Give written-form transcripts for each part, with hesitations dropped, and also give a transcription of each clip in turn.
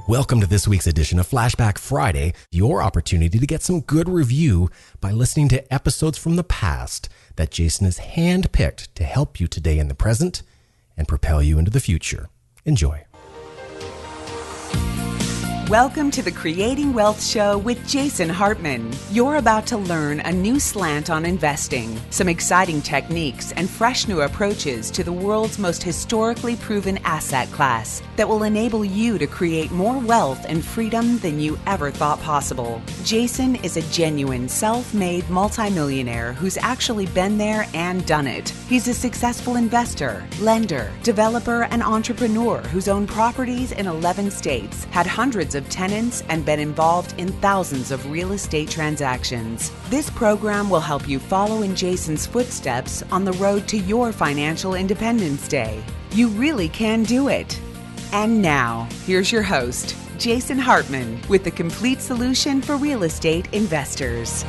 Welcome to this week's edition of Flashback Friday, your opportunity to get some good review by listening to episodes from the past that Jason has handpicked to help you today in the present and propel you into the future. Enjoy. Welcome to the Creating Wealth Show with Jason Hartman. You're about to learn a new slant on investing, some exciting techniques, and fresh new approaches to the world's most historically proven asset class that will enable you to create more wealth and freedom than you ever thought possible. Jason is a genuine self-made multimillionaire who's actually been there and done it. He's a successful investor, lender, developer, and entrepreneur who's owned properties in 11 states, had hundreds of tenants, and been involved in thousands of real estate transactions. This program will help you follow in Jason's footsteps on the road to your financial independence day. You really can do it. And now, here's your host, Jason Hartman, with the complete solution for real estate investors.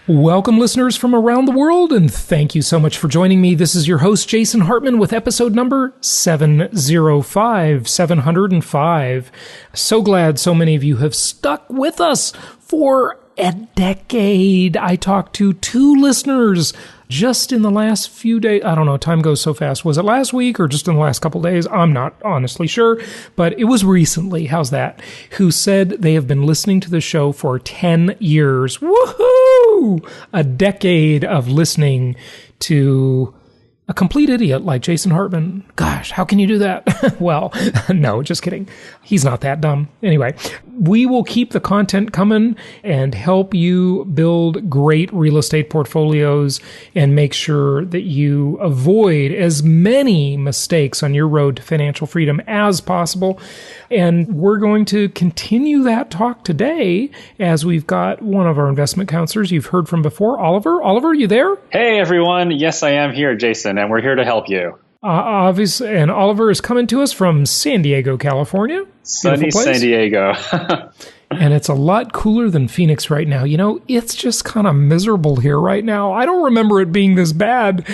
Welcome, listeners from around the world, and thank you so much for joining me. This is your host, Jason Hartman, with episode number 705. So glad so many of you have stuck with us for a decade. I talked to 2 listeners just in the last few days. I don't know, time goes so fast. Was it last week or just in the last couple days? I'm not honestly sure, but it was recently. How's that? Who said they have been listening to the show for 10 years. Woohoo! A decade of listening to a complete idiot like Jason Hartman. Gosh, how can you do that? Well, no, just kidding. He's not that dumb. Anyway, we will keep the content coming and help you build great real estate portfolios and make sure that you avoid as many mistakes on your road to financial freedom as possible. And we're going to continue that talk today as we've got one of our investment counselors you've heard from before, Oliver. Oliver, you there? Hey, everyone. Yes, I am here, Jason, and we're here to help you. Obviously, and Oliver is coming to us from San Diego, California. Sunny San Diego. And it's a lot cooler than Phoenix right now. You know, it's just kind of miserable here right now. I don't remember it being this bad.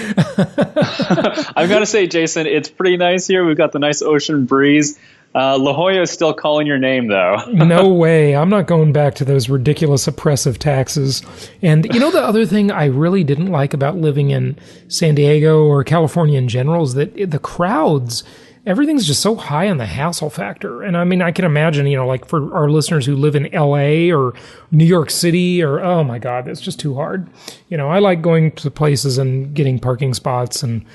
I've got to say, Jason, it's pretty nice here. We've got the nice ocean breeze. La Jolla is still calling your name, though. No way. I'm not going back to those ridiculous oppressive taxes. And you know, the other thing I really didn't like about living in San Diego or California in general is that the crowds, everything's just so high on the hassle factor. And I mean, I can imagine, you know, like for our listeners who live in LA or New York City or, oh my God, that's just too hard. You know, I like going to places and getting parking spots and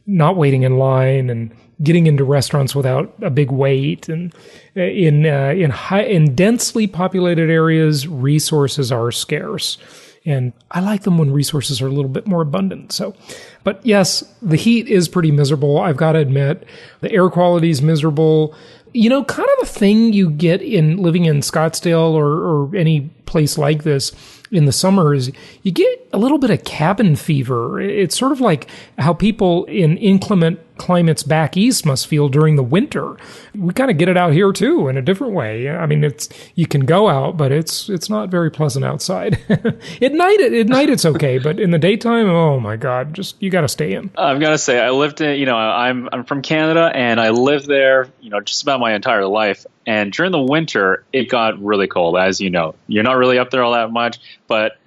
not waiting in line and getting into restaurants without a big wait. And in densely populated areas, resources are scarce. And I like them when resources are a little bit more abundant. So, but yes, the heat is pretty miserable. I've got to admit, the air quality is miserable. You know, kind of a thing you get in living in Scottsdale or any place like this in the summer is you get a little bit of cabin fever. It's sort of like how people in inclement climates back east must feel during the winter. We kind of get it out here too in a different way. I mean, you can go out, but it's not very pleasant outside. At night it's okay, but in the daytime, oh my God, just you got to stay in. I've got to say, I lived in, you know, I'm from Canada and I lived there, you know, just about my entire life. And during the winter, it got really cold, as you know. You're not really up there all that much, but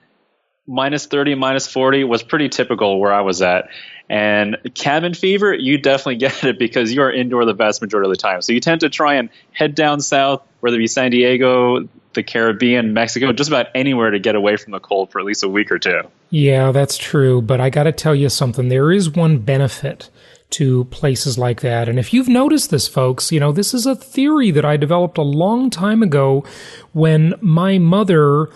minus 30, minus 40 was pretty typical where I was at. And cabin fever, you definitely get it because you are indoor the vast majority of the time. So you tend to try and head down south, whether it be San Diego, the Caribbean, Mexico, just about anywhere to get away from the cold for at least a week or two. Yeah, that's true. But I got to tell you something. There is one benefit to places like that. And if you've noticed this, folks, you know, this is a theory that I developed a long time ago when my mother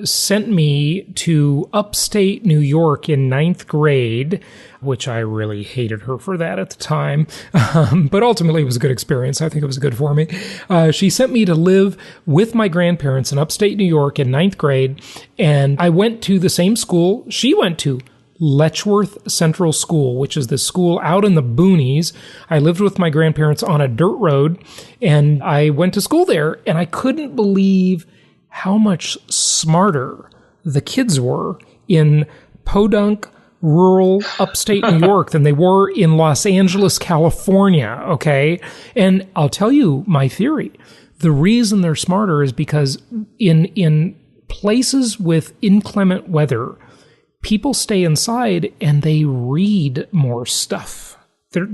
sent me to upstate New York in 9th grade, which I really hated her for that at the time. But ultimately it was a good experience. I think it was good for me. She sent me to live with my grandparents in upstate New York in 9th grade. And I went to the same school she went to, Letchworth Central School, which is the school out in the boonies. I lived with my grandparents on a dirt road, and I went to school there, and I couldn't believe how much smarter the kids were in podunk, rural upstate New York than they were in Los Angeles, California, okay? And I'll tell you my theory. The reason they're smarter is because in places with inclement weather, people stay inside and they read more stuff. They're,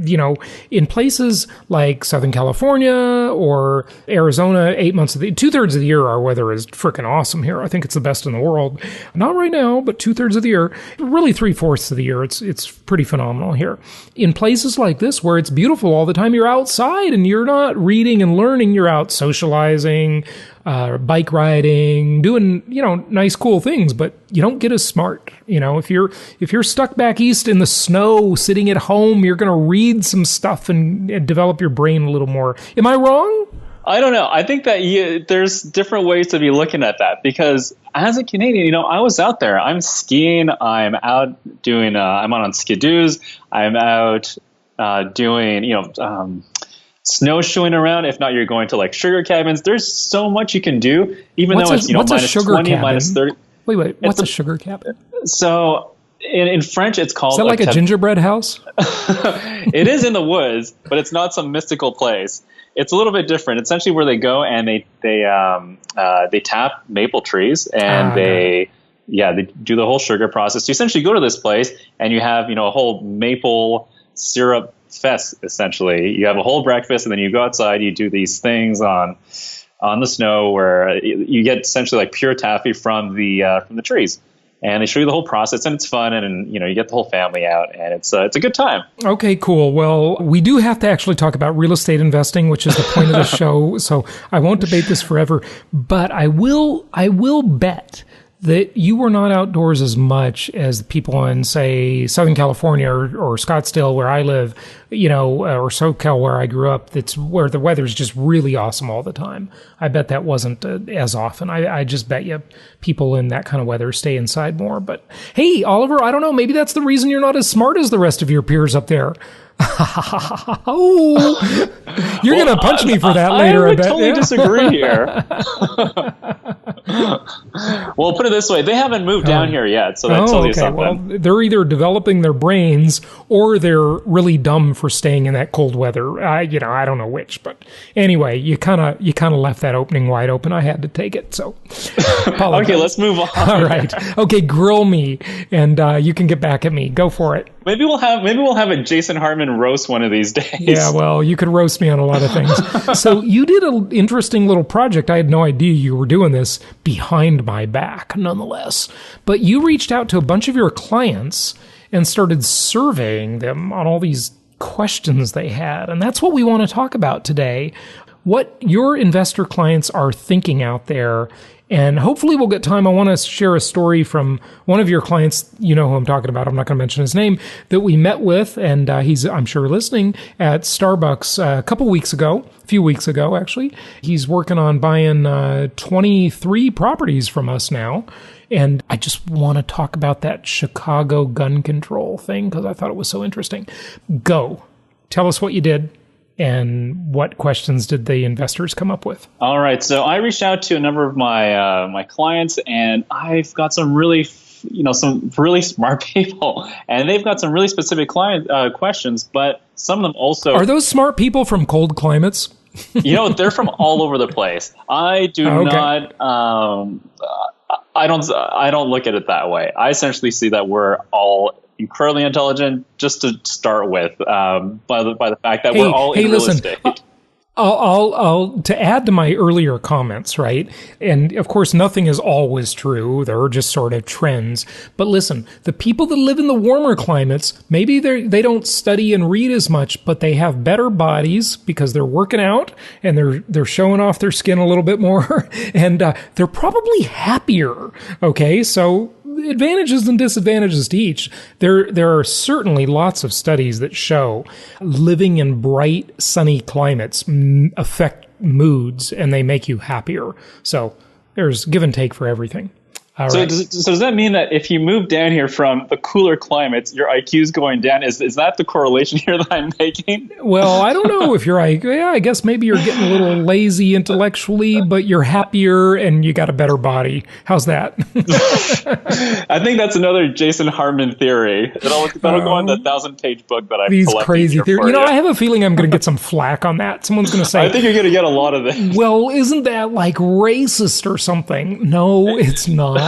in places like Southern California or Arizona, 8 months of the 2/3 of the year, our weather is freaking awesome here. I think it's the best in the world. Not right now, but 2/3 of the year, really 3/4 of the year. It's pretty phenomenal here. In places like this where it's beautiful all the time, you're outside and you're not reading and learning. You're out socializing, bike riding, doing, nice, cool things, but you don't get as smart. If you're stuck back east in the snow, sitting at home, you're going to read some stuff and develop your brain a little more. Am I wrong? I don't know. I think that there's different ways to be looking at that, because as a Canadian, I was out there. I'm skiing. I'm out doing, I'm on skidoos. I'm out doing, snowshoeing around. If not, you're going to like sugar cabins. There's so much you can do, even though it's minus 20, cabin? Minus 30. Wait, what's a sugar cabin? So in French, it's called... Is that like a gingerbread house? It is in the woods, but it's not some mystical place. It's a little bit different. It's essentially where they go and they tap maple trees and they do the whole sugar process. So you essentially go to this place and you have a whole maple syrup fest. Essentially, you have a whole breakfast and then you go outside. You do these things on the snow where you get essentially like pure taffy from the trees. And they show you the whole process, and it's fun, and you get the whole family out, and it's a good time. Okay, cool. Well, we do have to actually talk about real estate investing, which is the point of the show. So I won't debate this forever, but I will bet that you were not outdoors as much as the people in, say, Southern California or Scottsdale, where I live, or SoCal, where I grew up. That's where the weather's just really awesome all the time. I bet that wasn't as often. I just bet you people in that kind of weather stay inside more. But hey, Oliver, I don't know. Maybe that's the reason you're not as smart as the rest of your peers up there. Oh, you're going to punch me for that later, I bet. I totally disagree here. Well, put it this way. They haven't moved down here yet, so that tells you something. Well, they're either developing their brains or they're really dumb for staying in that cold weather. I don't know which, but anyway, you kind of left that opening wide open. I had to take it, so okay, let's move on. All right. Okay, grill me, and you can get back at me. Go for it. Maybe we'll have a Jason Hartman roast one of these days. Yeah, well, you could roast me on a lot of things. So you did an interesting little project. I had no idea you were doing this behind my back, nonetheless. But you reached out to a bunch of your clients and started surveying them on all these questions they had. And that's what we want to talk about today. What your investor clients are thinking out there. And hopefully we'll get time. I want to share a story from one of your clients. You know who I'm talking about. I'm not going to mention his name, that we met with. And he's, I'm sure, listening at Starbucks a few weeks ago, actually. He's working on buying 23 properties from us now. And I just want to talk about that Chicago gun control thing because I thought it was so interesting. Go. Tell us what you did. And what questions did the investors come up with? All right. So I reached out to a number of my clients, and I've got some really smart people, and they've got some really specific questions. But some of them also are those smart people from cold climates. They're from all over the place. I do not. I don't look at it that way. I essentially see that we're all incredibly intelligent, just to start with, by the fact that we're all in real estate. I'll to add to my earlier comments, right? And of course, nothing is always true. There are just sort of trends. But listen, the people that live in the warmer climates, maybe they don't study and read as much, but they have better bodies because they're working out and they're showing off their skin a little bit more, and they're probably happier. Okay, so advantages and disadvantages to each. There are certainly lots of studies that show living in bright, sunny climates affect moods and they make you happier. So there's give and take for everything. All So right. does that mean that if you move down here from the cooler climates, your IQ's going down? Is that the correlation here that I'm making? Well, I don't know if I guess maybe you're getting a little lazy intellectually, but you're happier and you got a better body. How's that? I think that's another Jason Hartman theory. That'll go on the 1,000-page book that I've These collected crazy here theories. for You know, you. I have a feeling I'm going to get some flack on that. Someone's going to say, I think you're going to get a lot of this. well, isn't that like racist or something? No, it's not.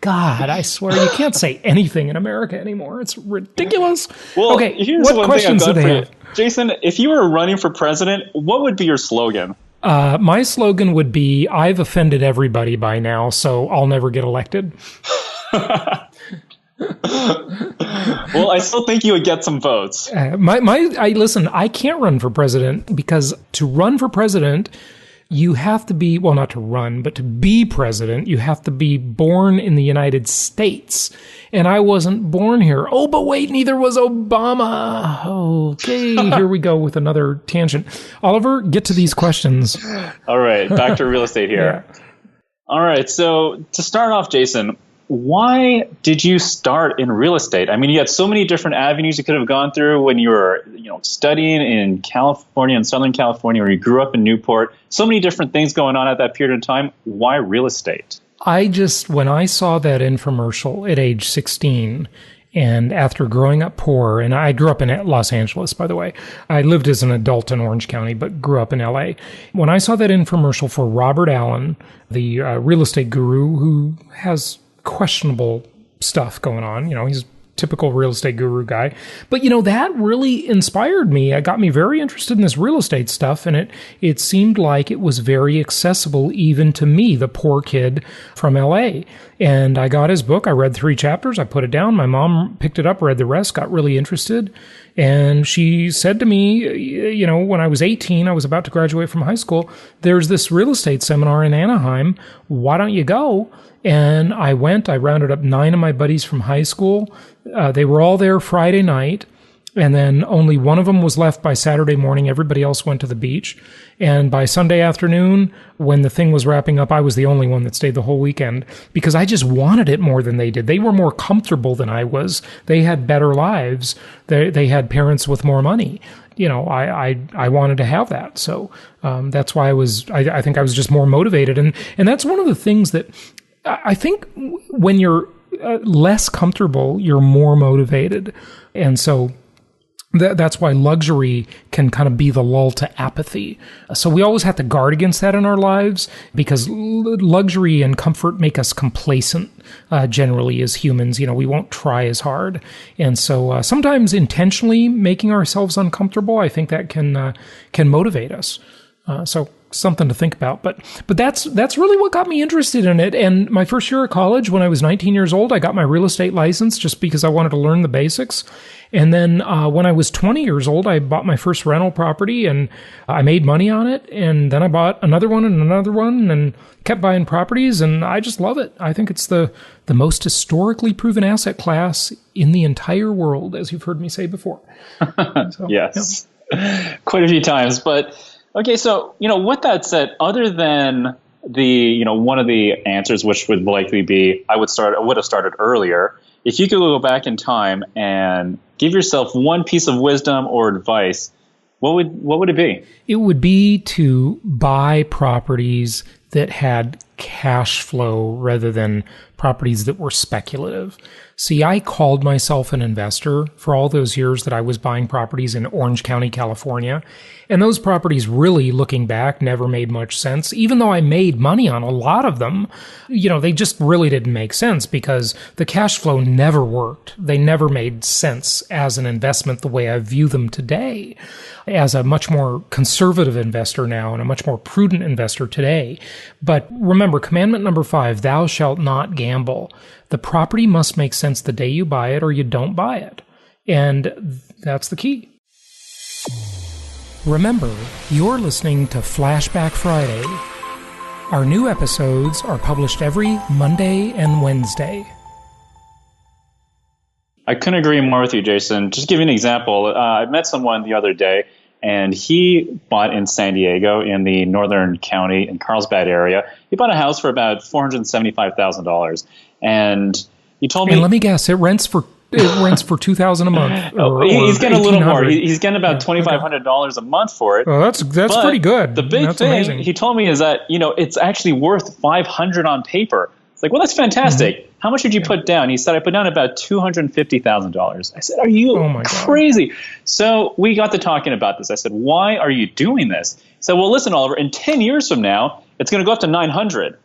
God, I swear you can't say anything in America anymore. It's ridiculous. Well, okay, here's what one questions thing do I've they got for you. Jason, if you were running for president, what would be your slogan? My slogan would be, I've offended everybody by now, so I'll never get elected. Well, I still think you would get some votes. Listen, I can't run for president because to run for president, you have to be, well, not to run, but to be president, you have to be born in the United States. And I wasn't born here. Oh, but wait, neither was Obama. Okay, here we go with another tangent. Oliver, get to these questions. All right, back to real estate here. Yeah. All right, so to start off, Jason, why did you start in real estate? I mean, you had so many different avenues you could have gone through when you were, studying in California and Southern California, or you grew up in Newport. So many different things going on at that period of time. Why real estate? When I saw that infomercial at age 16, and after growing up poor, and I grew up in Los Angeles, by the way. I lived as an adult in Orange County, but grew up in LA. When I saw that infomercial for Robert Allen, the real estate guru who has questionable stuff going on, he's a typical real estate guru guy. But, that really inspired me. It got me very interested in this real estate stuff, and it seemed like it was very accessible even to me, the poor kid from LA. And I got his book. I read 3 chapters. I put it down. My mom picked it up, read the rest, got really interested. And she said to me, when I was 18, I was about to graduate from high school, there's this real estate seminar in Anaheim. Why don't you go? And I went. I rounded up 9 of my buddies from high school. They were all there Friday night. And then only one of them was left by Saturday morning. Everybody else went to the beach. And by Sunday afternoon, when the thing was wrapping up, I was the only one that stayed the whole weekend because I just wanted it more than they did. They were more comfortable than I was. They had better lives. They had parents with more money. I wanted to have that. So that's why I think I was just more motivated. And that's one of the things that I think when you're less comfortable, you're more motivated. And so that's why luxury can kind of be the lull to apathy. So we always have to guard against that in our lives because luxury and comfort make us complacent generally as humans. We won't try as hard. And so sometimes intentionally making ourselves uncomfortable, I think that can motivate us. So something to think about. But that's really what got me interested in it. And my first year of college, when I was 19 years old, I got my real estate license just because I wanted to learn the basics. And then when I was 20 years old, I bought my first rental property and I made money on it. And then I bought another one and kept buying properties. And I just love it. I think it's the most historically proven asset class in the entire world, as you've heard me say before. So, yes, quite a few times. But okay, so, with that said, other than the, one of the answers, which would likely be, I would have started earlier. If you could go back in time and give yourself one piece of wisdom or advice, what would it be? It would be to buy properties that had cash flow rather than properties that were speculative. See, I called myself an investor for all those years that I was buying properties in Orange County, California. And those properties really, looking back, never made much sense. Even though I made money on a lot of them, they just really didn't make sense because the cash flow never worked. They never made sense as an investment the way I view them today. As a much more conservative investor now and a much more prudent investor today. But remember, commandment number 5, thou shalt not gamble. The property must make sense the day you buy it or you don't buy it. And that's the key. Remember, you're listening to Flashback Friday. Our new episodes are published every Monday and Wednesday. I couldn't agree more with you, Jason. Just to give you an example, I met someone the other day, and he bought in San Diego in the Northern County in Carlsbad area. He bought a house for about $475,000, and he told me. And let me guess, it rents for $2,000 a month. He's getting a little more. He's getting about $2,500 a month for it. Well, that's pretty good. The big thing amazing. He told me is that it's actually worth $500 on paper. It's like, well, that's fantastic. Mm-hmm. How much did you put down? He said, I put down about $250,000. I said, are you crazy? God. So we got to talking about this. I said, why are you doing this? He said, well, listen, Oliver, in 10 years from now, it's going to go up to 900.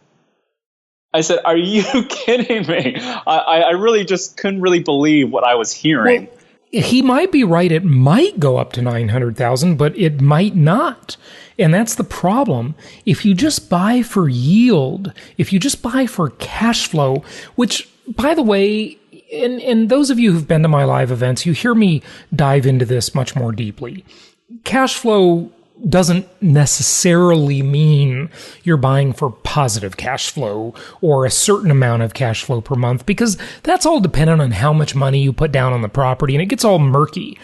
I said, are you kidding me? I really just couldn't really believe what I was hearing. Well, he might be right. It might go up to 900,000, but it might not. And that's the problem. If you just buy for yield, if you just buy for cash flow, which, by the way, and those of you who've been to my live events, you hear me dive into this much more deeply. Cash flow doesn't necessarily mean you're buying for positive cash flow or a certain amount of cash flow per month, because that's all dependent on how much money you put down on the property, and it gets all murky.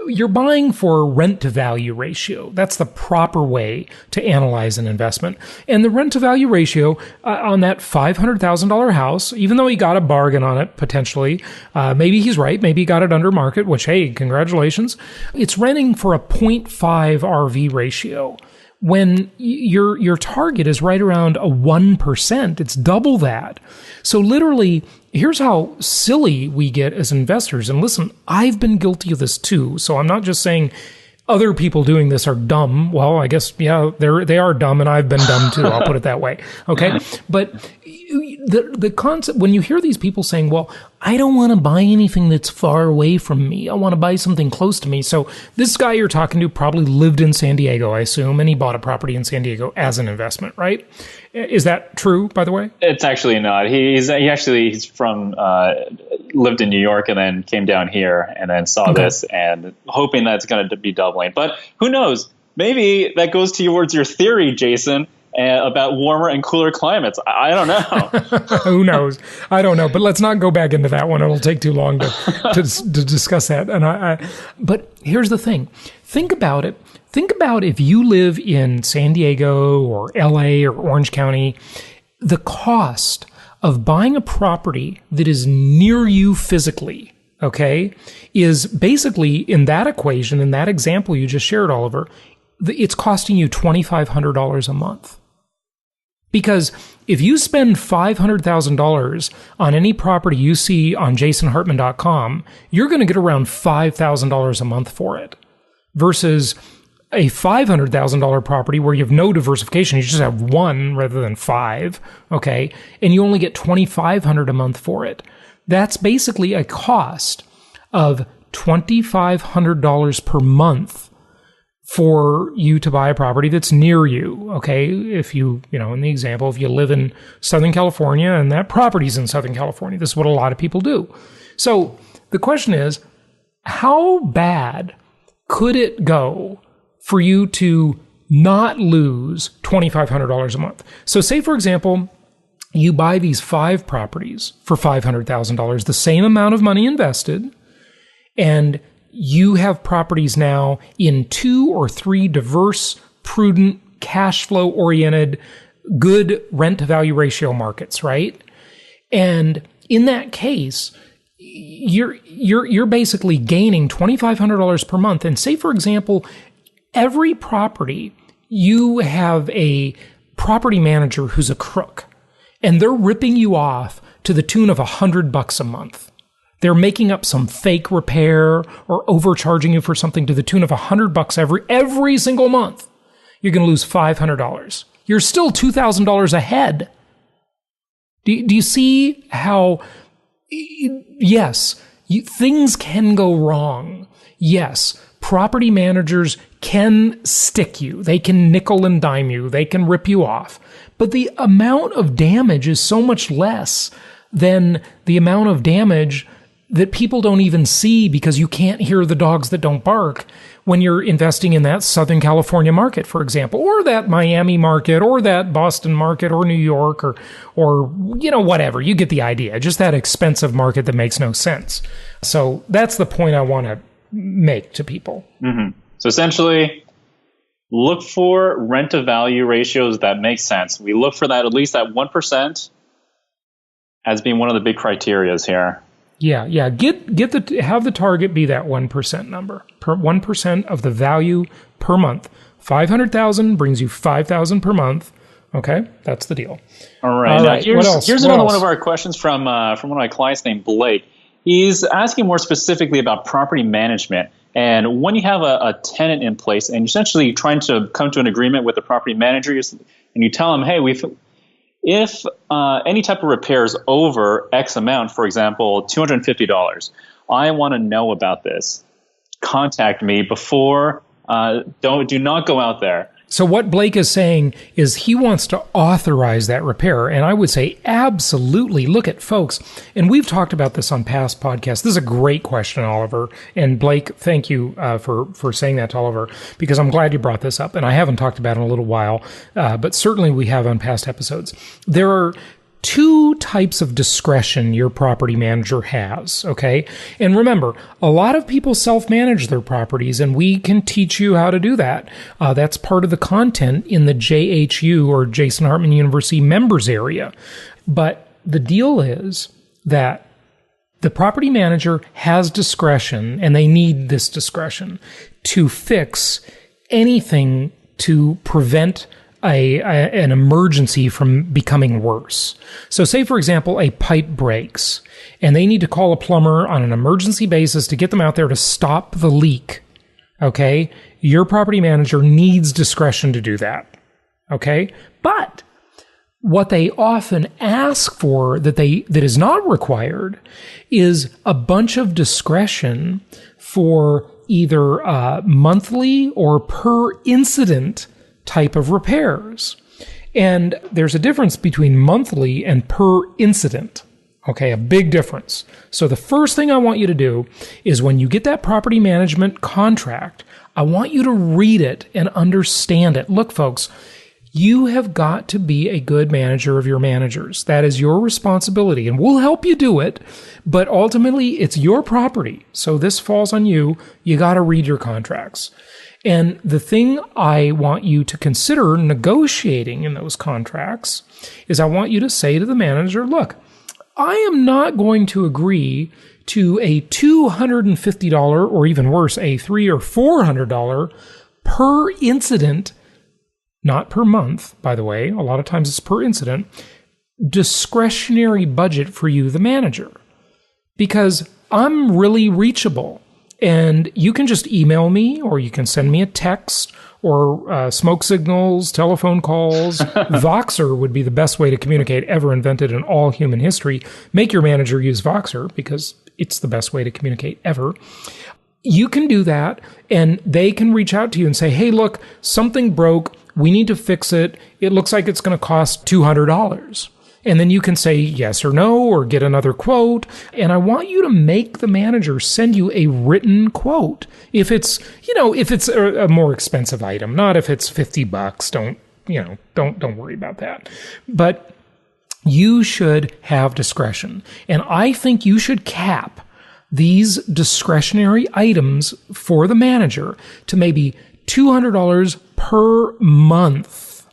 You're buying for rent to value ratio. That's the proper way to analyze an investment. And the rent to value ratio on that $500,000 house, even though he got a bargain on it potentially, maybe he's right, maybe he got it under market, which, hey, congratulations. It's renting for a 0.5 RV ratio. When your target is right around a 1%, it's double that. So literally, here's how silly we get as investors. And listen, I've been guilty of this too. So I'm not just saying other people doing this are dumb. Well, I guess, yeah, they are dumb, and I've been dumb too. I'll put it that way. Okay. But the concept, when you hear these people saying, well, I don't want to buy anything that's far away from me. I want to buy something close to me. So this guy you're talking to probably lived in San Diego, I assume, and he bought a property in San Diego as an investment, right? Is that true, by the way? It's actually not. He's from, lived in New York and then came down here and then saw this and hoping that it's going to be doubling. But who knows? Maybe that goes towards your theory, Jason, about warmer and cooler climates. I don't know. Who knows? I don't know. But let's not go back into that one. It'll take too long to discuss that. But here's the thing. Think about it. Think about if you live in San Diego or LA or Orange County, the cost of buying a property that is near you physically, okay, is basically in that equation, in that example you just shared, Oliver, it's costing you $2,500 a month. Because if you spend $500,000 on any property you see on jasonhartman.com, you're going to get around $5,000 a month for it. Versus a $500,000 property where you have no diversification, you just have one rather than five, okay, and you only get $2,500 a month for it. That's basically a cost of $2,500 per month for you to buy a property that's near you, okay? If you in the example, if you live in Southern California and that property's in Southern California, this is what a lot of people do. So the question is, how bad could it go for you to not lose $2,500 a month? So say, for example, you buy these 5 properties for $500,000, the same amount of money invested, and you have properties now in 2 or 3 diverse, prudent, cash flow oriented, good rent to value ratio markets, right? And in that case, you're basically gaining $2,500 per month. And say, for example, every property, you have a property manager who's a crook, and they're ripping you off to the tune of $100 a month. They're making up some fake repair or overcharging you for something to the tune of $100 every single month. You're going to lose $500. You're still $2,000 ahead. Do you see how, yes, things can go wrong. Yes, property managers can stick you. They can nickel and dime you. They can rip you off. But the amount of damage is so much less than the amount of damage that people don't even see because you can't hear the dogs that don't bark when you're investing in that Southern California market, for example, or that Miami market, or that Boston market, or New York, or whatever. You get the idea. Just that expensive market that makes no sense. So that's the point I want to make to people. Mm-hmm. So essentially, look for rent to value ratios that make sense. We look for that at least at 1% as being one of the big criterias here. Yeah. Have the target be that 1% number. 1% of the value per month. 500,000 brings you 5,000 per month. Okay, that's the deal. All right. Now, here's another one of our questions from one of my clients named Blake. He's asking more specifically about property management. And when you have a tenant in place and you're essentially trying to come to an agreement with the property manager, and you tell them, hey, if any type of repair is over X amount, for example, $250, I want to know about this. Contact me before. Do not go out there. So what Blake is saying is he wants to authorize that repair. And I would say absolutely. Look at folks. And we've talked about this on past podcasts. This is a great question, Oliver. And Blake, thank you for saying that to Oliver, because I'm glad you brought this up. And I haven't talked about it in a little while, but certainly we have on past episodes. There are two types of discretion your property manager has, okay? And remember, a lot of people self-manage their properties, and we can teach you how to do that. That's part of the content in the JHU, or Jason Hartman University members area. But the deal is that the property manager has discretion, and they need this discretion to fix anything to prevent an emergency from becoming worse. So say, for example, a pipe breaks and they need to call a plumber on an emergency basis to get them out there to stop the leak. Okay? Your property manager needs discretion to do that. Okay? But what they often ask for that is not required is a bunch of discretion for either monthly or per incident type of repairs. And there's a difference between monthly and per incident. Okay, a big difference. So the first thing I want you to do is when you get that property management contract, I want you to read it and understand it. Look, folks, you have got to be a good manager of your managers. That is your responsibility, and we'll help you do it, but ultimately it's your property. So this falls on you. You got to read your contracts. And the thing I want you to consider negotiating in those contracts is I want you to say to the manager, look, I am not going to agree to a $250 or even worse, a $300 or $400 per incident, not per month, by the way, a lot of times it's per incident, discretionary budget for you, the manager, because I'm really reachable. And you can just email me, or you can send me a text, or smoke signals, telephone calls. Voxer would be the best way to communicate ever invented in all human history. Make your manager use Voxer because it's the best way to communicate ever. You can do that, and they can reach out to you and say, hey, look, something broke. We need to fix it. It looks like it's going to cost $200. And then you can say yes or no, or get another quote. And I want you to make the manager send you a written quote. If it's a more expensive item, not if it's $50. Don't worry about that. But you should have discretion. And I think you should cap these discretionary items for the manager to maybe $200 per month.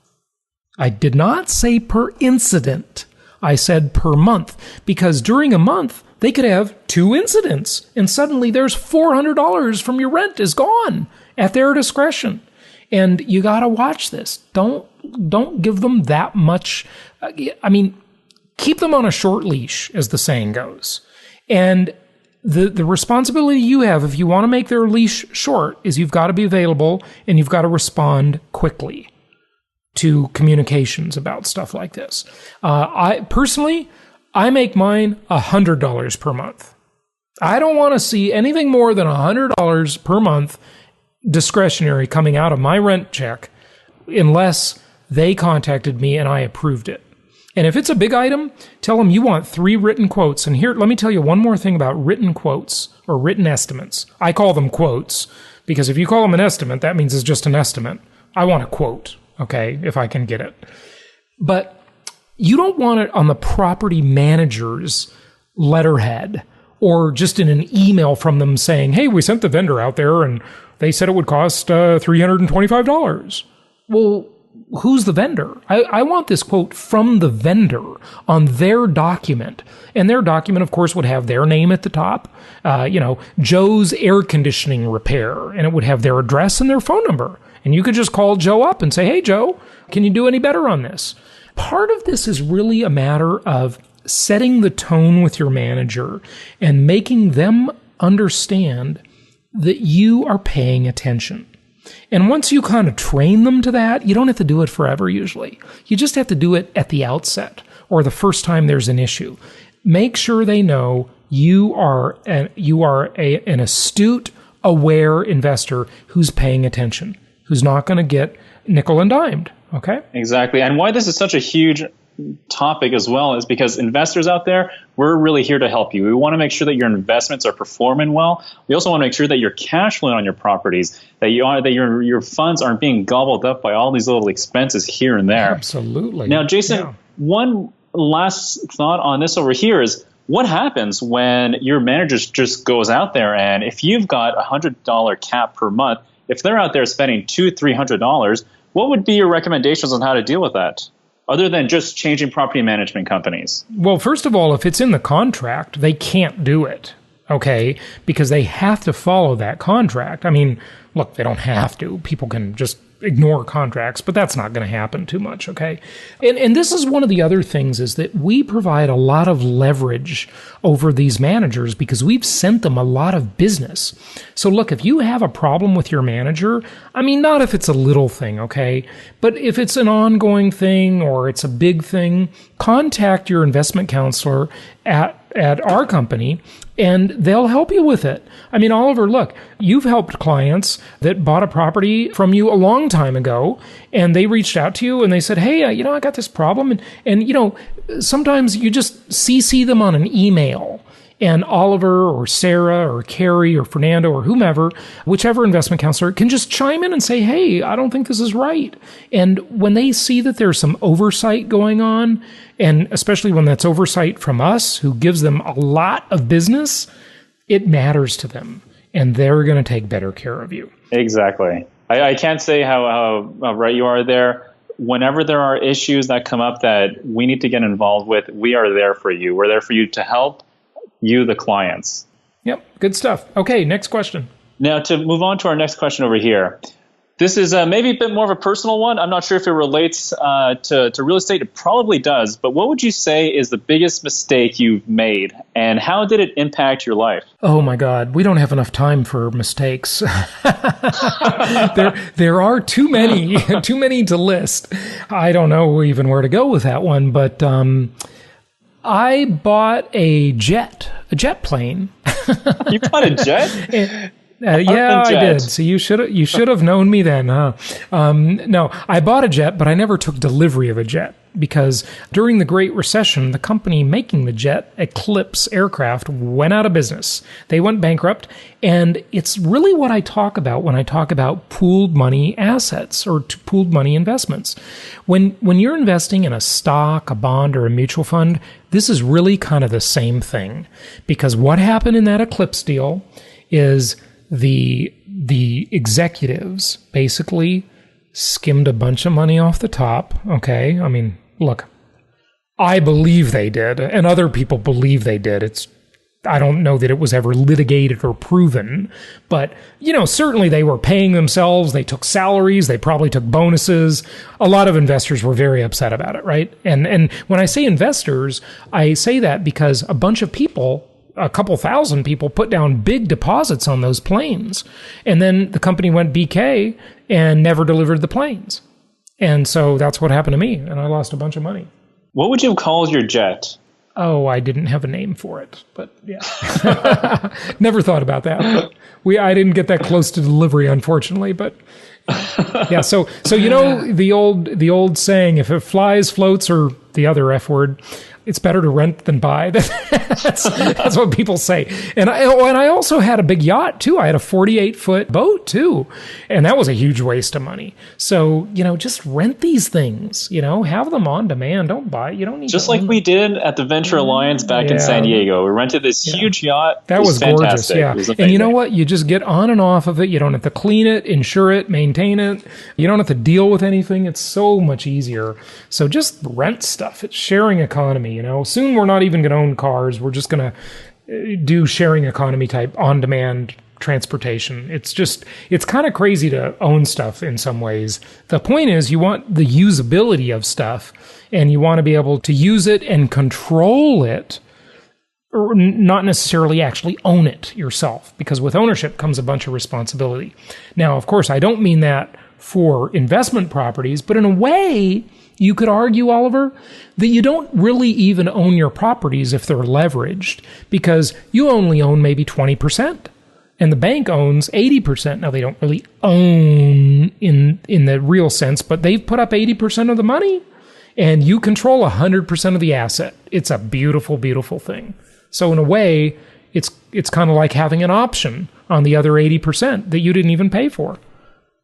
I did not say per incident. I said per month, because during a month, they could have 2 incidents, and suddenly there's $400 from your rent is gone at their discretion. And you got to watch this. Don't give them that much. Keep them on a short leash, as the saying goes. And the responsibility you have, if you want to make their leash short, is you've got to be available and you've got to respond quickly to communications about stuff like this. I make mine $100 per month. I don't want to see anything more than $100 per month discretionary coming out of my rent check unless they contacted me and I approved it. And if it's a big item, tell them you want 3 written quotes. And here, let me tell you one more thing about written quotes or written estimates. I call them quotes because if you call them an estimate, that means it's just an estimate. I want a quote. Okay, if I can get it. But you don't want it on the property manager's letterhead or just in an email from them saying, hey, we sent the vendor out there and they said it would cost $325. Well, who's the vendor? I want this quote from the vendor on their document. And their document, of course, would have their name at the top, Joe's air conditioning repair, and it would have their address and their phone number. And you could just call Joe up and say, hey, Joe, can you do any better on this? Part of this is really a matter of setting the tone with your manager and making them understand that you are paying attention. And once you kind of train them to that, you don't have to do it forever usually. You just have to do it at the outset or the first time there's an issue. Make sure they know you are an astute, aware investor who's paying attention, who's not going to get nickel and dimed. Okay? Exactly. And why this is such a huge topic as well is because investors out there, we're really here to help you. We want to make sure that your investments are performing well. We also want to make sure that you're cash flowing on your properties, that your funds aren't being gobbled up by all these little expenses here and there. Absolutely. Now, Jason, one last thought on this over here is what happens when your manager just goes out there and if you've got $100 cap per month, if they're out there spending $200-$300, what would be your recommendations on how to deal with that? Other than just changing property management companies? Well, first of all, if it's in the contract, they can't do it, okay? Because they have to follow that contract. I mean, look, they don't have to. People can just ignore contracts, but that's not going to happen too much, okay? And this is one of the other things is that we provide a lot of leverage over these managers because we've sent them a lot of business. So look, if you have a problem with your manager, I mean, not if it's a little thing, okay? But if it's an ongoing thing or it's a big thing, contact your investment counselor at our company and they'll help you with it. I mean, Oliver, look, you've helped clients that bought a property from you a long time ago and they reached out to you and they said, hey, I got this problem. And sometimes you just CC them on an email and Oliver or Sarah or Carrie or Fernando or whomever, whichever investment counselor can just chime in and say, hey, I don't think this is right. And when they see that there's some oversight going on, and especially when that's oversight from us, who gives them a lot of business, it matters to them. And they're going to take better care of you. Exactly. I can't say how right you are there. Whenever there are issues that come up that we need to get involved with, we are there for you. We're there for you to help you, the clients. Yep. Good stuff. Okay. Next question. Now, to move on to our next question over here. This is maybe a bit more of a personal one. I'm not sure if it relates to real estate. It probably does. But what would you say is the biggest mistake you've made, and how did it impact your life? Oh, my God. We don't have enough time for mistakes. There are too many to list. I don't know even where to go with that one. But I bought a jet plane. You bought a jet? Yeah, I did. So you should have known me then, huh? No, I bought a jet, but I never took delivery of a jet because during the Great Recession, the company making the jet, Eclipse Aircraft, went out of business. They went bankrupt, and it's really what I talk about when I talk about pooled money assets or pooled money investments. When you're investing in a stock, a bond, or a mutual fund, this is really kind of the same thing because what happened in that Eclipse deal is the executives basically skimmed a bunch of money off the top, okay? I mean, look, I believe they did, and other people believe they did. I don't know that it was ever litigated or proven, but, certainly they were paying themselves, they took salaries, they probably took bonuses. A lot of investors were very upset about it, right? And when I say investors, I say that because a bunch of people, a couple thousand people, put down big deposits on those planes. And then the company went BK and never delivered the planes. And so that's what happened to me. And I lost a bunch of money. What would you call your jet? Oh, I didn't have a name for it. But yeah. Never thought about that. I didn't get that close to delivery, unfortunately. But yeah, so the old saying, if it flies, floats, or the other F word, it's better to rent than buy. That's what people say. And I also had a big yacht too. I had a 48-foot boat too. And that was a huge waste of money. So, just rent these things, have them on demand. Don't buy. You don't need just like we did at the Venture Alliance back in San Diego. We rented this huge yacht. That was gorgeous. Fantastic. Yeah. And you know what? You just get on and off of it. You don't have to clean it, insure it, maintain it. You don't have to deal with anything. It's so much easier. So just rent stuff. It's sharing economy. Soon we're not even going to own cars. We're just going to do sharing economy type on-demand transportation. It's kind of crazy to own stuff in some ways. The point is you want the usability of stuff and you want to be able to use it and control it, or not necessarily actually own it yourself, because with ownership comes a bunch of responsibility. Now, of course, I don't mean that for investment properties, but in a way, you could argue, Oliver, that you don't really even own your properties if they're leveraged, because you only own maybe 20%, and the bank owns 80%. Now, they don't really own in the real sense, but they've put up 80% of the money, and you control 100% of the asset. It's a beautiful, beautiful thing. So in a way, it's kind of like having an option on the other 80% that you didn't even pay for.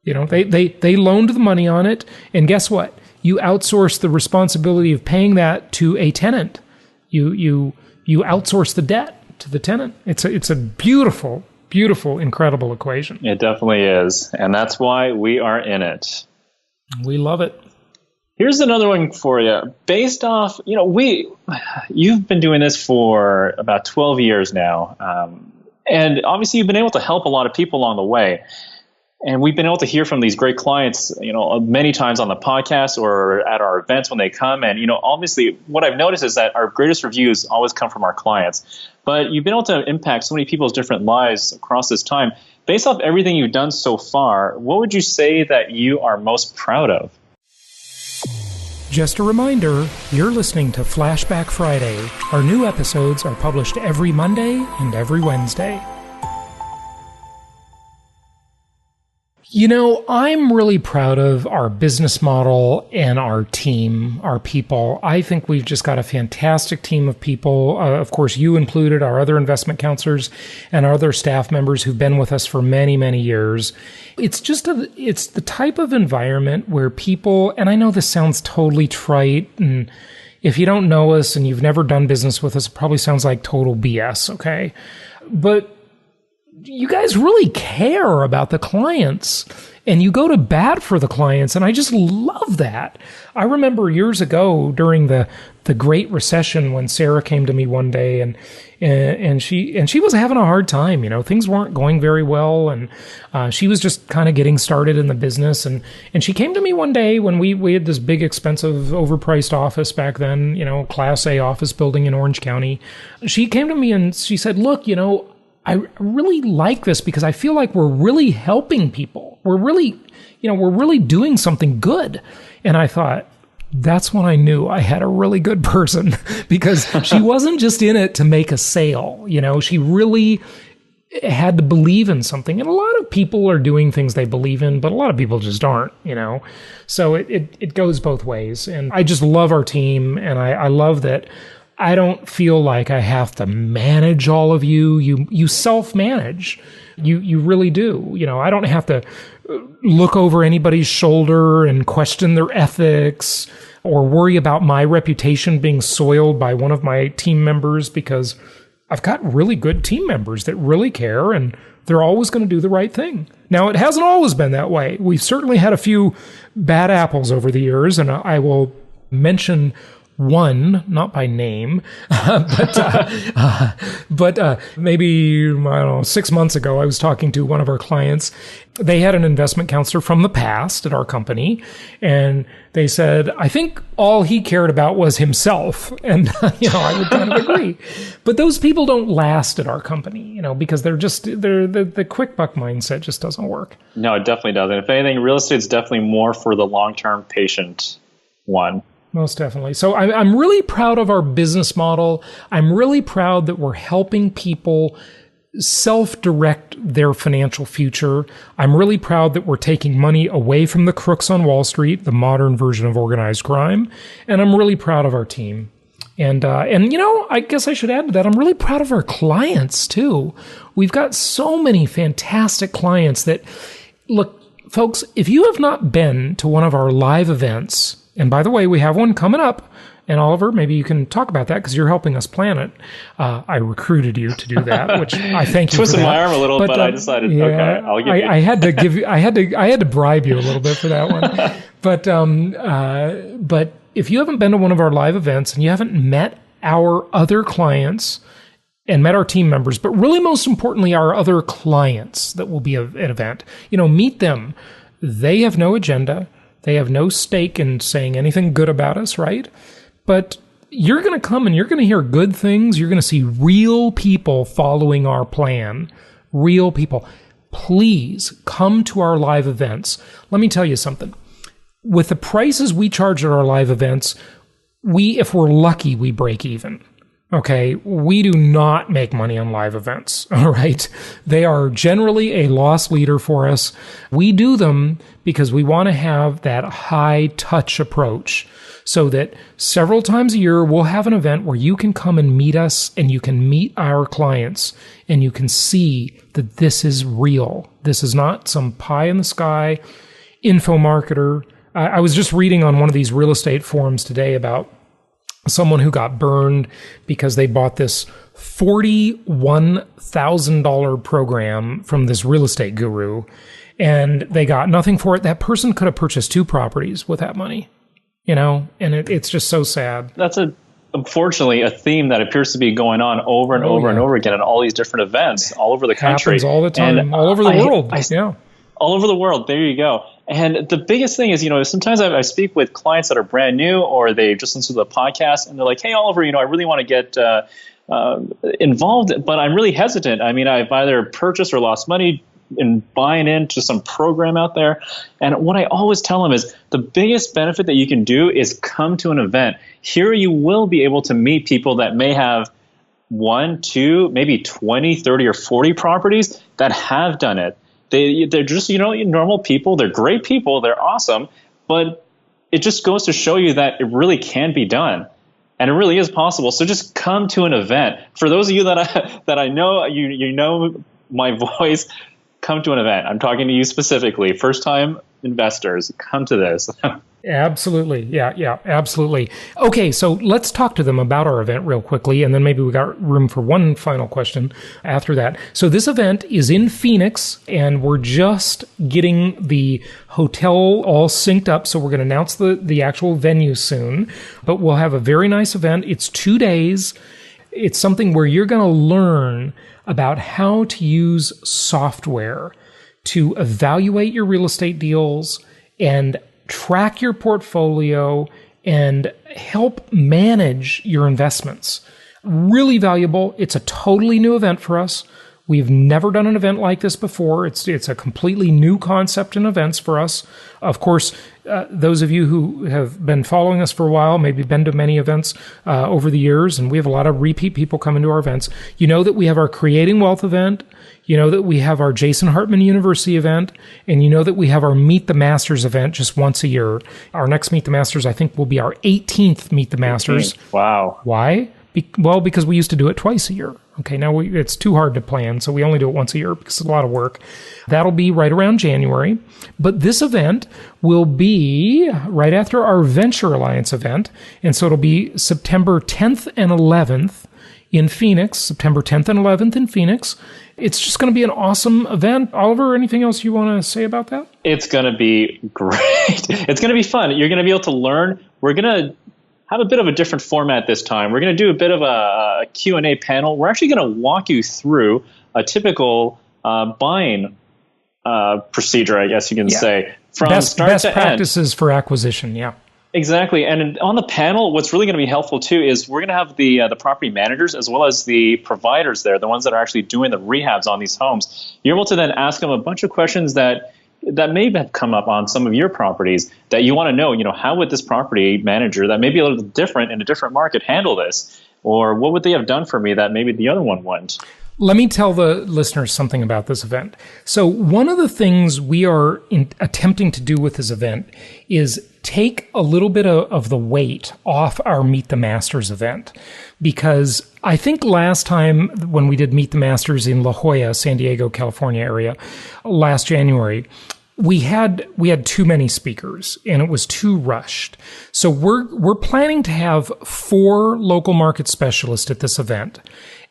They loaned the money on it, and guess what? You outsource the responsibility of paying that to a tenant. You outsource the debt to the tenant. It's a beautiful, beautiful, incredible equation. It definitely is, and that's why we are in it. We love it. Here's another one for you. Based off, you've been doing this for about 12 years now, and obviously you've been able to help a lot of people along the way. And we've been able to hear from these great clients, many times on the podcast or at our events when they come. And, obviously what I've noticed is that our greatest reviews always come from our clients. But you've been able to impact so many people's different lives across this time. Based off everything you've done so far, what would you say that you are most proud of? Just a reminder, you're listening to Flashback Friday. Our new episodes are published every Monday and every Wednesday. I'm really proud of our business model and our team, our people. I think we've just got a fantastic team of people. Of course, you included, our other investment counselors and our other staff members who've been with us for many, many years. It's the type of environment where people, and I know this sounds totally trite, and if you don't know us and you've never done business with us, it probably sounds like total BS, okay? But you guys really care about the clients and you go to bat for the clients. And I just love that. I remember years ago during the Great Recession when Sarah came to me one day and she was having a hard time. Things weren't going very well. And she was just kind of getting started in the business. And she came to me one day when we had this big, expensive, overpriced office back then, Class A office building in Orange County. She came to me and she said, look, I really like this because I feel like we're really helping people. We're really doing something good. And I thought, that's when I knew I had a really good person because she wasn't just in it to make a sale. She really had to believe in something. And a lot of people are doing things they believe in, but a lot of people just aren't, So it goes both ways. And I just love our team. And I love that I don't feel like I have to manage all of you. You self-manage. You really do. I don't have to look over anybody's shoulder and question their ethics or worry about my reputation being soiled by one of my team members, because I've got really good team members that really care and they're always going to do the right thing. Now, it hasn't always been that way. We've certainly had a few bad apples over the years, and I will mention one, not by name, but maybe, I don't know, 6 months ago, I was talking to one of our clients. They had an investment counselor from the past at our company, and they said, I think all he cared about was himself. And, I would kind of agree. But those people don't last at our company, because the quick buck mindset just doesn't work. No, it definitely doesn't. If anything, real estate's definitely more for the long-term patient one. Most definitely. So I'm really proud of our business model. I'm really proud that we're helping people self-direct their financial future. I'm really proud that we're taking money away from the crooks on Wall Street, the modern version of organized crime. And I'm really proud of our team. And I guess I should add to that, I'm really proud of our clients too. We've got so many fantastic clients that, look, folks, if you have not been to one of our live events, and by the way, we have one coming up, and Oliver, maybe you can talk about that because you're helping us plan it. I recruited you to do that, which I thank you for that. Twisted my arm a little, but I decided, okay, I'll give you. I had to give you. I had to bribe you a little bit for that one. But if you haven't been to one of our live events and you haven't met our other clients and met our team members, but really most importantly, our other clients that will be at an event, meet them. They have no agenda. They have no stake in saying anything good about us, right? But you're going to come and you're going to hear good things. You're going to see real people following our plan. Real people. Please come to our live events. Let me tell you something. With the prices we charge at our live events, if we're lucky, we break even. Okay, we do not make money on live events, all right? They are generally a loss leader for us. We do them because we want to have that high touch approach so that several times a year we'll have an event where you can come and meet us and you can meet our clients and you can see that this is real. This is not some pie in the sky info marketer. I was just reading on one of these real estate forums today about someone who got burned because they bought this $41,000 program from this real estate guru and they got nothing for it. That person could have purchased 2 properties with that money, and it's just so sad. That's unfortunately a theme that appears to be going on over and over and over again at all these different events all over the country. Happens all the time, and all over the world. All over the world. There you go. And the biggest thing is, sometimes I speak with clients that are brand new or they just listen to the podcast and they're like, hey, Oliver, I really want to get involved, but I'm really hesitant. I mean, I've either purchased or lost money in buying into some program out there. And what I always tell them is the biggest benefit that you can do is come to an event. Here you will be able to meet people that may have 1, 2, maybe 20, 30, or 40 properties that have done it. They're just, normal people. They're great people. They're awesome. But it just goes to show you that it really can be done. And it really is possible. So just come to an event. For those of you that I know, you know my voice, come to an event. I'm talking to you specifically. First-time investors, come to this. Absolutely. Yeah, absolutely. Okay, so let's talk to them about our event real quickly, and then maybe we got room for one final question after that. So this event is in Phoenix, and we're just getting the hotel all synced up, so we're going to announce the actual venue soon. But we'll have a very nice event. It's 2 days. It's something where you're going to learn about how to use software to evaluate your real estate deals and track your portfolio and help manage your investments. Really valuable. It's a totally new event for us. We've never done an event like this before. It's a completely new concept in events for us. Of course, those of you who have been following us for a while, maybe been to many events over the years, and we have a lot of repeat people coming to our events. You know that we have our Creating Wealth event. You know that we have our Jason Hartman University event, and you know that we have our Meet the Masters event just once a year. Our next Meet the Masters, I think, will be our 18th Meet the Masters. 18th. Wow. Why? Well, because we used to do it twice a year. Okay, now it's too hard to plan, so we only do it once a year because it's a lot of work. That'll be right around January. But this event will be right after our Venture Alliance event, and so it'll be September 10th and 11th in Phoenix, September 10th and 11th in Phoenix. It's just going to be an awesome event. Oliver, anything else you want to say about that? It's going to be great. It's going to be fun. You're going to be able to learn. We're going to have a bit of a different format this time. We're going to do a bit of a Q&A panel. We're actually going to walk you through a typical buying procedure, I guess you can say, from start to end. Best practices for acquisition, yeah. Exactly. And on the panel, what's really going to be helpful, too, is we're going to have the property managers as well as the providers there, the ones that are actually doing the rehabs on these homes. You're able to then ask them a bunch of questions that may have come up on some of your properties that you want to know, how would this property manager that may be a little bit different in a different market handle this? Or what would they have done for me that maybe the other one wouldn't? Let me tell the listeners something about this event. So one of the things we are attempting to do with this event is take a little bit of the weight off our Meet the Masters event. Because I think last time when we did Meet the Masters in La Jolla, San Diego, California area, last January, we had too many speakers and it was too rushed. So we're planning to have 4 local market specialists at this event.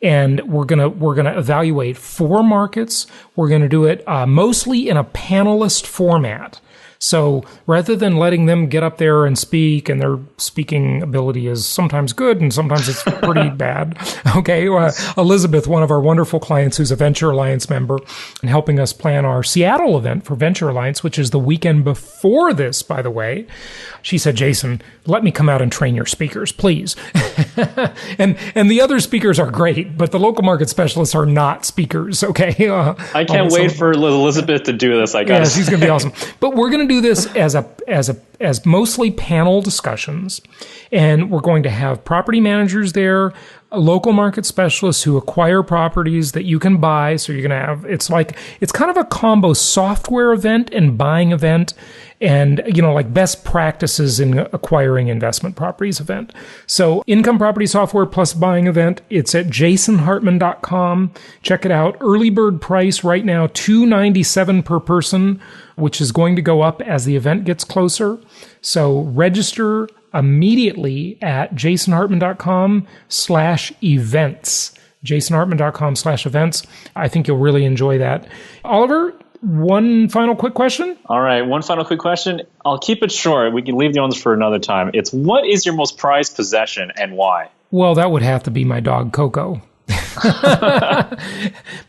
And we're gonna evaluate 4 markets. We're gonna do it mostly in a panelist format. So rather than letting them get up there and speak, and their speaking ability is sometimes good and sometimes it's pretty bad. Okay. Elizabeth, one of our wonderful clients who's a Venture Alliance member and helping us plan our Seattle event for Venture Alliance, which is the weekend before this, by the way, she said, Jason, let me come out and train your speakers, please. and the other speakers are great, but the local market specialists are not speakers. Okay. I can't wait for Elizabeth to do this. I guess. Yeah, she's going to be awesome. But we're going to do this as mostly panel discussions, and we're going to have property managers there, local market specialists who acquire properties that you can buy. So you're going to have, it's kind of a combo software event and buying event, and, like best practices in acquiring investment properties event. So income property software plus buying event. It's at jasonhartman.com. Check it out. Early bird price right now, $297 per person, which is going to go up as the event gets closer. So register immediately at jasonhartman.com/events. jasonhartman.com/events. I think you'll really enjoy that. Oliver, one final quick question. All right, one final quick question. I'll keep it short. We can leave the others for another time. It's, what is your most prized possession and why? Well, that would have to be my dog, Coco.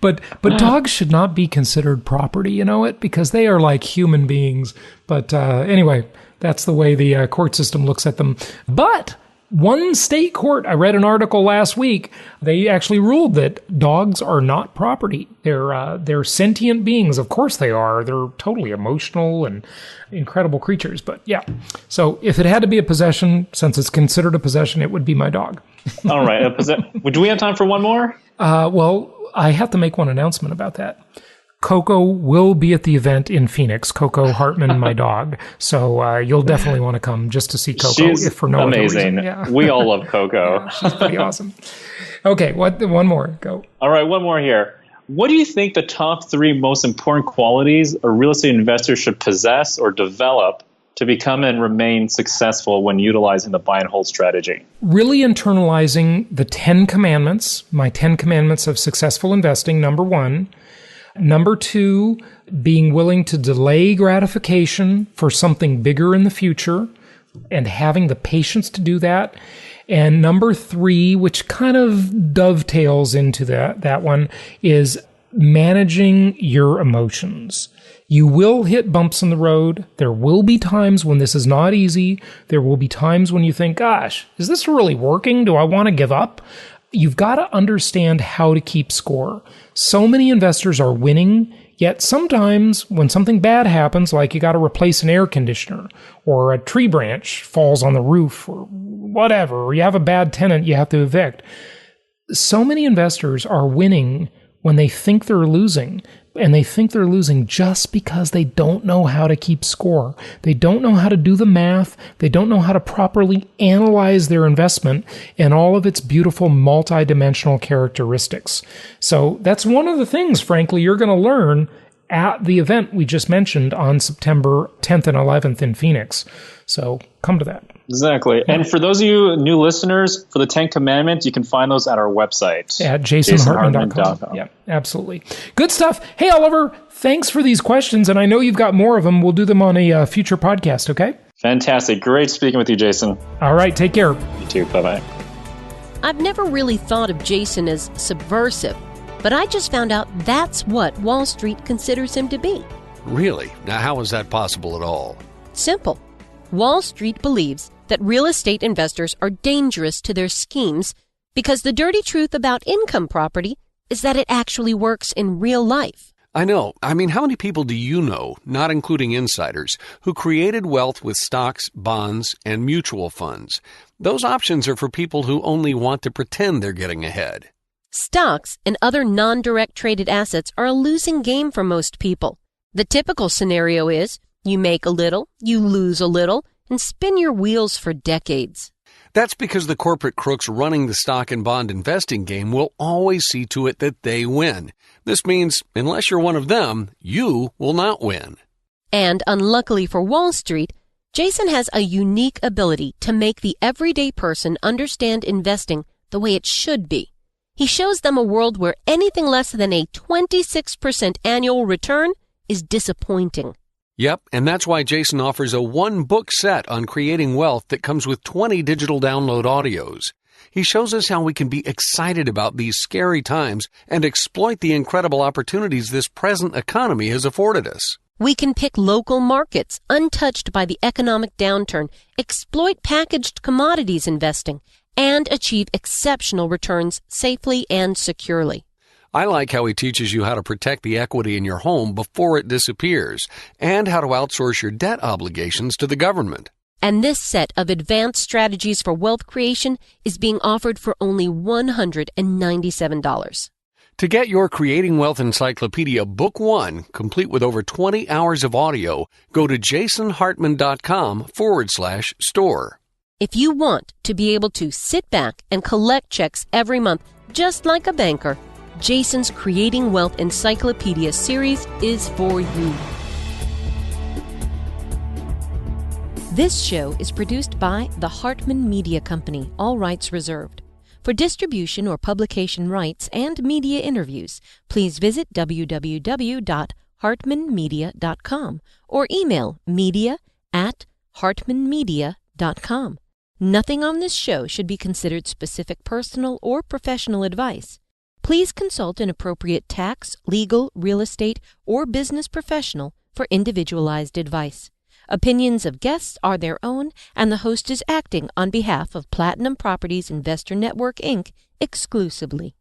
But dogs should not be considered property, because they are like human beings. But anyway, that's the way the court system looks at them. But one state court, I read an article last week, they actually ruled that dogs are not property. They're sentient beings. Of course they are. They're totally emotional and incredible creatures. But yeah, so if it had to be a possession, since it's considered a possession, it would be my dog. All right. Do we have time for one more? Well, I have to make one announcement about that. Coco will be at the event in Phoenix. Coco Hartman, my dog. So you'll definitely want to come just to see Coco. She's if for no amazing. Other reason. Yeah. We all love Coco. Yeah, she's pretty awesome. Okay, one more. Go. All right, one more here. What do you think the top 3 most important qualities a real estate investor should possess or develop to become and remain successful when utilizing the buy and hold strategy? Really internalizing the 10 commandments, my 10 commandments of successful investing, number 1. Number 2, being willing to delay gratification for something bigger in the future and having the patience to do that. And number 3, which kind of dovetails into that one, is managing your emotions. You will hit bumps in the road. There will be times when this is not easy. There will be times when you think, gosh, is this really working? Do I want to give up? You've got to understand how to keep score. So many investors are winning, yet sometimes when something bad happens, like you got to replace an air conditioner or a tree branch falls on the roof or whatever, or you have a bad tenant you have to evict. So many investors are winning when they think they're losing, and they think they're losing just because they don't know how to keep score. They don't know how to do the math. They don't know how to properly analyze their investment and all of its beautiful multidimensional characteristics. So that's one of the things, frankly, you're going to learn at the event we just mentioned on September 10th and 11th in Phoenix. So come to that. Exactly. And for those of you new listeners, for the 10 Commandments, you can find those at our website. At jasonhartman.com. Yeah, absolutely. Good stuff. Hey, Oliver, thanks for these questions. And I know you've got more of them. We'll do them on a future podcast, okay? Fantastic. Great speaking with you, Jason. All right. Take care. You too. Bye-bye. I've never really thought of Jason as subversive, but I just found out that's what Wall Street considers him to be. Really? Now, how is that possible at all? Simple. Wall Street believes that real estate investors are dangerous to their schemes because the dirty truth about income property is that it actually works in real life. I know. I mean, how many people do you know, not including insiders, who created wealth with stocks, bonds, and mutual funds? Those options are for people who only want to pretend they're getting ahead. Stocks and other non-direct traded assets are a losing game for most people. The typical scenario is you make a little, you lose a little, and spin your wheels for decades. That's because the corporate crooks running the stock and bond investing game will always see to it that they win. This means, unless you're one of them, you will not win. And unluckily for Wall Street, Jason has a unique ability to make the everyday person understand investing the way it should be. He shows them a world where anything less than a 26% annual return is disappointing. Yep, and that's why Jason offers a one-book set on creating wealth that comes with 20 digital download audios. He shows us how we can be excited about these scary times and exploit the incredible opportunities this present economy has afforded us. We can pick local markets untouched by the economic downturn, exploit packaged commodities investing, and achieve exceptional returns safely and securely. I like how he teaches you how to protect the equity in your home before it disappears and how to outsource your debt obligations to the government. And this set of advanced strategies for wealth creation is being offered for only $197. To get your Creating Wealth Encyclopedia Book 1, complete with over 20 hours of audio, go to jasonhartman.com/store. If you want to be able to sit back and collect checks every month, just like a banker, Jason's Creating Wealth Encyclopedia series is for you. This show is produced by the Hartman Media Company, all rights reserved. For distribution or publication rights and media interviews, please visit www.hartmanmedia.com or email media@hartmanmedia.com. Nothing on this show should be considered specific personal or professional advice. Please consult an appropriate tax, legal, real estate, or business professional for individualized advice. Opinions of guests are their own, and the host is acting on behalf of Platinum Properties Investor Network, Inc. exclusively.